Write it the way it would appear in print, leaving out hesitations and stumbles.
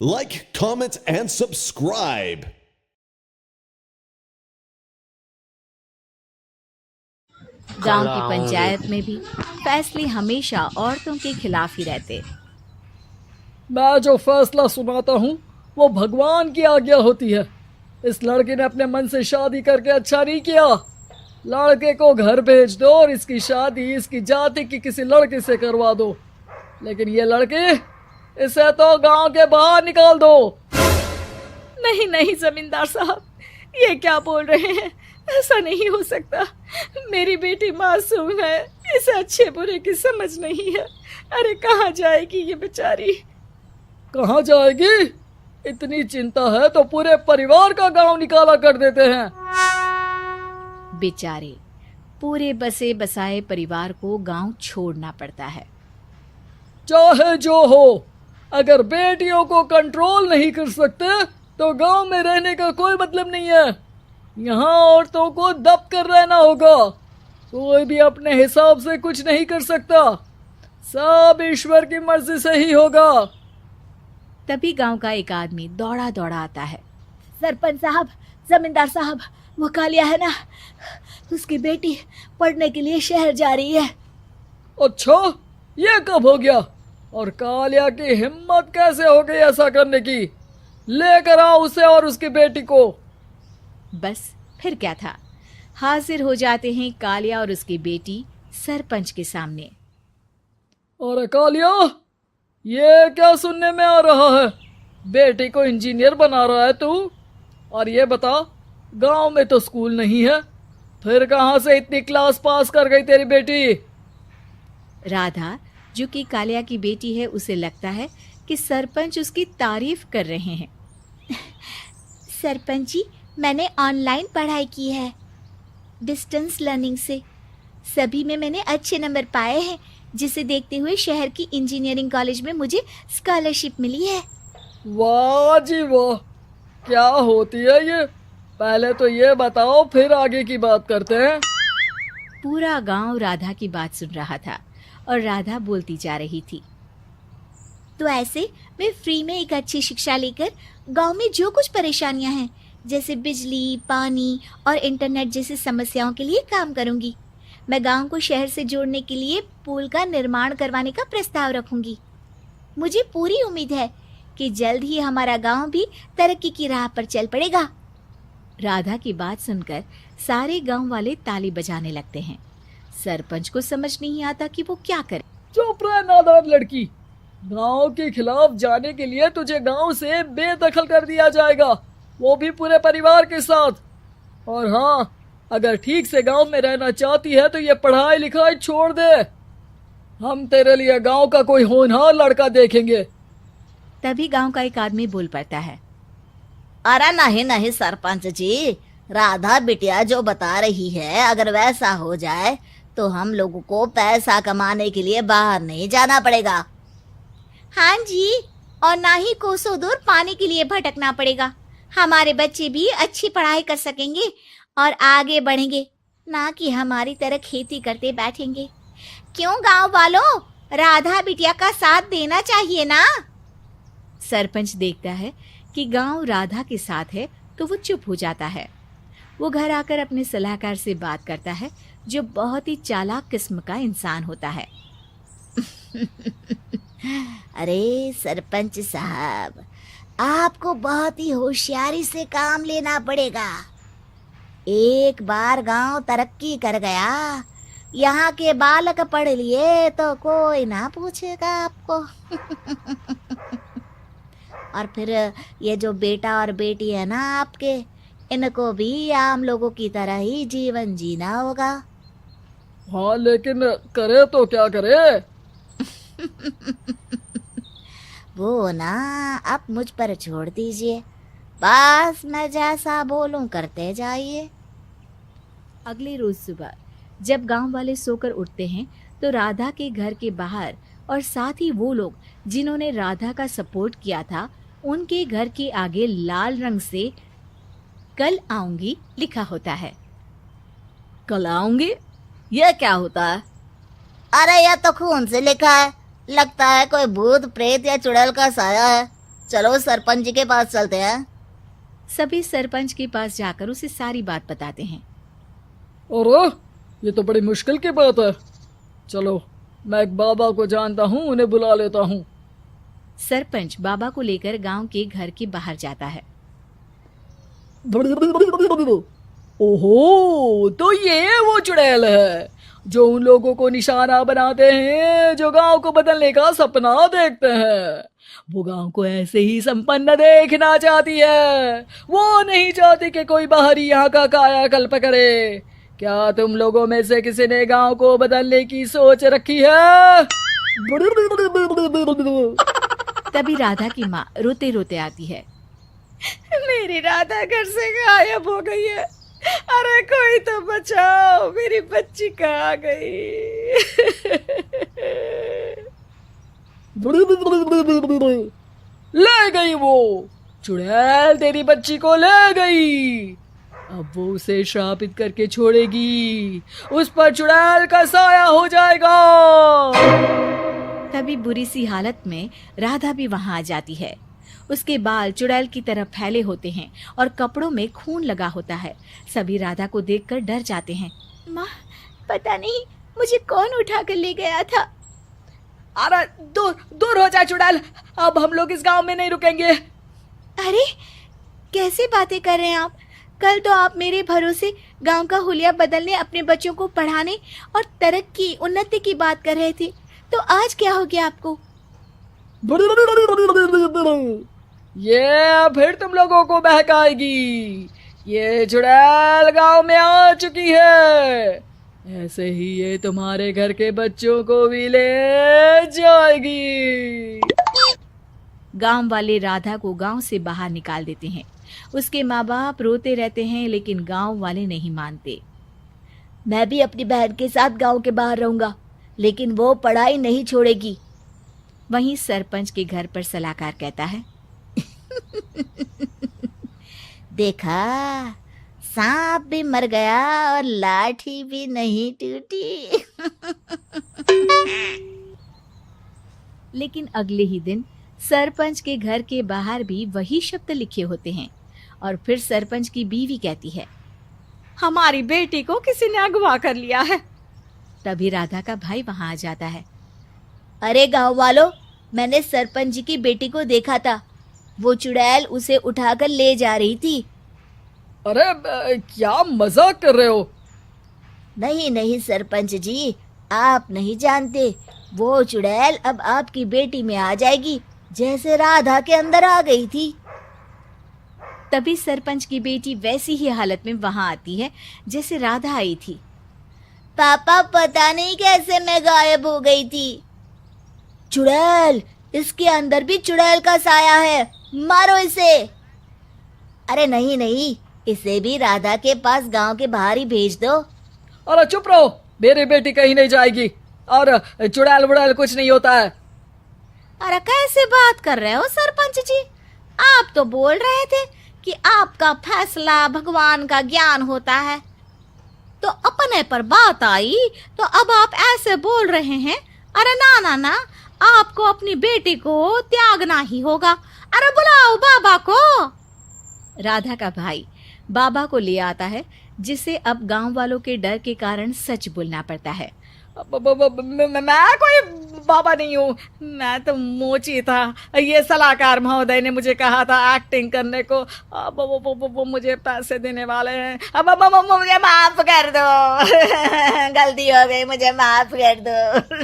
Like, comment, and subscribe. गांव की पंचायत में भी फैसले हमेशा औरतों के खिलाफ ही रहते। मैं जो फैसला सुनाता हूँ वो भगवान की आज्ञा होती है। इस लड़के ने अपने मन से शादी करके अच्छा नहीं किया। लड़के को घर भेज दो और इसकी शादी इसकी जाति की किसी लड़के से करवा दो। लेकिन ये लड़की, इसे तो गांव के बाहर निकाल दो। नहीं नहीं जमींदार साहब, ये क्या बोल रहे हैं? ऐसा नहीं हो सकता। मेरी बेटी मासूम है, इसे अच्छे बुरे की समझ नहीं है। अरे कहाँ जाएगी ये बेचारी? कहाँ जाएगी? इतनी चिंता है तो पूरे परिवार का गांव निकाला कर देते हैं। बेचारे पूरे बसे बसाए परिवार को गांव छोड़ना पड़ता है। चाहे जो हो, अगर बेटियों को कंट्रोल नहीं कर सकते तो गांव में रहने का कोई मतलब नहीं है। यहाँ औरतों को दब कर रहना होगा। कोई भी अपने हिसाब से कुछ नहीं कर सकता, सब ईश्वर की मर्जी से ही होगा। तभी गांव का एक आदमी दौड़ा दौड़ा आता है। सरपंच साहब, जमींदार साहब, वो कालिया है ना, उसकी बेटी पढ़ने के लिए शहर जा रही है। अच्छा, ये कब हो गया? और कालिया की हिम्मत कैसे हो गई ऐसा करने की? लेकर आओ उसे और उसकी बेटी को। बस फिर क्या था, हाजिर हो जाते हैं कालिया और उसकी बेटी सरपंच के सामने। और कालिया, ये क्या सुनने में आ रहा है? बेटी को इंजीनियर बना रहा है तू? और ये बता, गांव में तो स्कूल नहीं है, फिर कहाँ से इतनी क्लास पास कर गई तेरी बेटी? राधा, जो कि कालिया की बेटी है, उसे लगता है कि सरपंच उसकी तारीफ कर रहे हैं। सरपंच जी, मैंने ऑनलाइन पढ़ाई की है, डिस्टेंस लर्निंग से। सभी में मैंने अच्छे नंबर पाए हैं, जिसे देखते हुए शहर की इंजीनियरिंग कॉलेज में मुझे स्कॉलरशिप मिली है। वाह जी वाह, क्या होती है ये? पहले तो ये बताओ, फिर आगे की बात करते हैं। पूरा गांव राधा की बात सुन रहा था और राधा बोलती जा रही थी। तो ऐसे मैं फ्री में एक अच्छी शिक्षा लेकर गांव में जो कुछ परेशानियां हैं, जैसे बिजली, पानी और इंटरनेट जैसी समस्याओं के लिए काम करूंगी। मैं गांव को शहर से जोड़ने के लिए पुल का निर्माण करवाने का प्रस्ताव रखूंगी। मुझे पूरी उम्मीद है कि जल्द ही हमारा गांव भी तरक्की की राह पर चल पड़ेगा। राधा की बात सुनकर सारे गांव वाले ताली बजाने लगते हैं। सरपंच को समझ नहीं आता कि वो क्या करे। चुप रह नादान लड़की, गांव के खिलाफ जाने के लिए तुझे गांव से बेदखल कर दिया जाएगा, वो भी पूरे परिवार के साथ। और हाँ, अगर ठीक से गांव में रहना चाहती है तो ये पढ़ाई लिखाई छोड़ दे। हम तेरे लिए गांव का कोई होनहार लड़का देखेंगे। तभी गांव का एक आदमी बोल पड़ता है। अरे नहीं नहीं सरपंच जी, राधा बिटिया जो बता रही है, अगर वैसा हो जाए तो हम लोगों को पैसा कमाने के लिए बाहर नहीं जाना पड़ेगा। हाँ जी, और ना ही कोसों दूर पानी के लिए भटकना पड़ेगा। हमारे बच्चे भी अच्छी पढ़ाई कर सकेंगे और आगे बढ़ेंगे, ना कि हमारी तरह खेती करते बैठेंगे। क्यों गांव वालों, राधा बिटिया का साथ देना चाहिए ना। सरपंच देखता है कि गांव राधा के साथ है तो वो चुप हो जाता है। वो घर आकर अपने सलाहकार से बात करता है, जो बहुत ही चालाक किस्म का इंसान होता है। अरे सरपंच साहब, आपको बहुत ही होशियारी से काम लेना पड़ेगा। एक बार गांव तरक्की कर गया, यहाँ के बालक पढ़ लिए तो कोई ना पूछेगा आपको। और फिर ये जो बेटा और बेटी है ना आपके, इनको भी आम लोगों की तरह ही जीवन जीना होगा। हाँ, लेकिन करे तो क्या करे? वो ना आप मुझ पर छोड़ दीजिए, बस मैं जैसा बोलूं करते जाइए। अगले रोज सुबह जब गांव वाले सोकर उठते हैं तो राधा के घर के बाहर और साथ ही वो लोग जिन्होंने राधा का सपोर्ट किया था, उनके घर के आगे लाल रंग से कल आऊंगी लिखा होता है। कल आऊंगी? ये क्या होता है? अरे यह तो खून से लिखा है, लगता है कोई भूत प्रेत या चुड़ैल का साया है। चलो सरपंच जी के पास चलते हैं। सभी सरपंच के पास जाकर उसे सारी बात बताते हैं। और ये तो बड़ी मुश्किल की बात है। चलो, मैं एक बाबा को जानता हूँ, उन्हें बुला लेता हूँ। सरपंच बाबा को लेकर गांव के घर के बाहर जाता है। ओहो, तो ये वो चुड़ैल है जो उन लोगों को निशाना बनाते हैं जो गांव को बदलने का सपना देखते हैं। वो गांव को ऐसे ही संपन्न देखना चाहती है। वो नहीं चाहती कि कोई बाहरी यहाँ का कायाकल्प करे। क्या तुम लोगों में से किसी ने गांव को बदलने की सोच रखी है? तभी राधा की माँ रोते रोते आती है। मेरी राधा घर से गायब हो गई है। अरे कोई तो बचाओ, मेरी बच्ची कहाँ गई? ले गई वो चुड़ैल, तेरी बच्ची को ले गई। अब वो उसे श्रापित करके छोड़ेगी। उस पर चुड़ैल का साया हो जाएगा। तभी बुरी सी हालत में राधा भी वहां आ जाती है। उसके बाल चुड़ैल की तरह फैले होते हैं और कपड़ों में खून लगा होता है। सभी राधा को देखकर डर जाते हैं। माँ, पता नहीं मुझे कौन उठा कर ले गया था। अरे दूर दूर हो जा चुड़ैल, अब हम लोग इस गांव में नहीं रुकेंगे। अरे कैसे बातें कर रहे हैं आप? कल तो आप मेरे भरोसे गांव का हुलिया बदलने, अपने बच्चों को पढ़ाने और तरक्की उन्नति की बात कर रहे थे, तो आज क्या हो गया आपको? ये फिर तुम लोगों को बहकाएगी। ये चुड़ैल गांव में आ चुकी है। ऐसे ही ये तुम्हारे घर के बच्चों को भी ले जाएगी। गांव वाले राधा को गांव से बाहर निकाल देते हैं। उसके माँ बाप रोते रहते हैं, लेकिन गांव वाले नहीं मानते। मैं भी अपनी बहन के साथ गांव के बाहर रहूंगा, लेकिन वो पढ़ाई नहीं छोड़ेगी। वहीं सरपंच के घर पर सलाहकार कहता है। देखा, सांप भी मर गया और लाठी भी नहीं टूटी। लेकिन अगले ही दिन सरपंच के घर के बाहर भी वही शब्द लिखे होते हैं। और फिर सरपंच की बीवी कहती है, हमारी बेटी को किसी ने अगवा कर लिया है। तभी राधा का भाई वहां आ जाता है। अरे गांव वालों, मैंने सरपंच जी की बेटी को देखा था। वो चुड़ैल उसे उठाकर ले जा रही थी। अरे क्या मजाक कर रहे हो? नहीं नहीं सरपंच जी, आप नहीं जानते। वो चुड़ैल अब आपकी बेटी में आ जाएगी, जैसे राधा के अंदर आ गई थी। तभी सरपंच की बेटी वैसी ही हालत में वहां आती है जैसे राधा आई थी। पापा, पता नहीं कैसे मैं गायब हो गई थी। चुड़ैल, इसके अंदर भी चुड़ैल का साया है, मारो इसे। अरे नहीं नहीं, इसे भी राधा के पास गांव के बाहर ही भेज दो। अरे चुप रहो, मेरी बेटी कहीं नहीं जाएगी और चुड़ैल वुड़ैल कुछ नहीं होता है। अरे कैसे बात कर रहे हो सरपंच जी? आप तो बोल रहे थे कि आपका फैसला भगवान का ज्ञान होता है, तो अपने पर बात आई तो अब आप ऐसे बोल रहे हैं। अरे ना ना ना, आपको अपनी बेटी को त्यागना ही होगा। अरे बुलाओ बाबा को। राधा का भाई बाबा को ले आता है, जिसे अब गांव वालों के डर के कारण सच बोलना पड़ता है। मैं कोई बाबा नहीं हूँ, मैं तो मोची था। ये सलाहकार महोदय ने मुझे कहा था एक्टिंग करने को। अब वो मुझे पैसे देने वाले हैं। अब मुझे माफ कर दो। गलती हो गई, मुझे माफ कर दो।